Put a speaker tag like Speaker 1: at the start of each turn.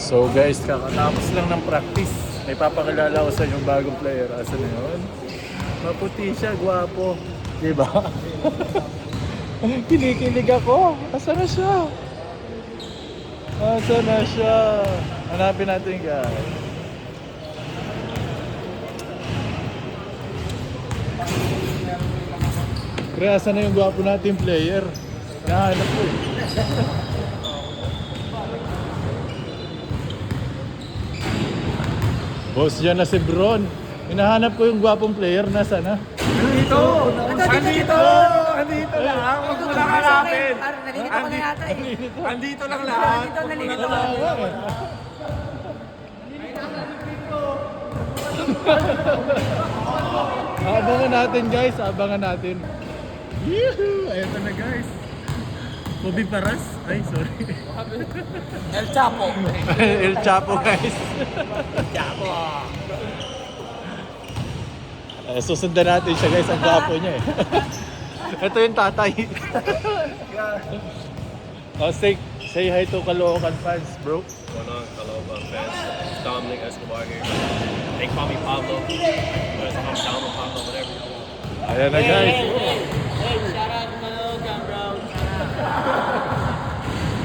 Speaker 1: So guys, kakatapos lang ng practice. May papakilala ko sa inyong bagong player. Asa na yun? Maputi siya, gwapo. Diba? Kinikilig ako. Asa na siya? Asa na siya? Hanapin natin guys. Pre, asa na yung gwapo nating player? Nahanap ko eh. Boss, dyan na si Bron. Hinahanap ko yung gwapong player. Nasa na?
Speaker 2: Andito! Andito! Andito lang! Huwag mo lang hanapin!
Speaker 3: Nalilito ko na yata eh.
Speaker 2: Andito lang lahat!
Speaker 3: Nalilito ko.
Speaker 1: Abangan natin guys, abangan natin. Yuhu! Ayan na guys. Bobby Paras? Ay, sorry.
Speaker 3: El Chapo.
Speaker 1: El Chapo guys.
Speaker 3: Chapo.
Speaker 1: Susundan natin siya guys, ang gwapo niya eh. Ito yung tatay. Say hi to Caloocan fans, bro.
Speaker 4: Going on, Caloocan fans? It's Dominic Escobar here. They call me Pablo. But I'm Dominic Pablo, whatever you want.
Speaker 1: Ayan na guys.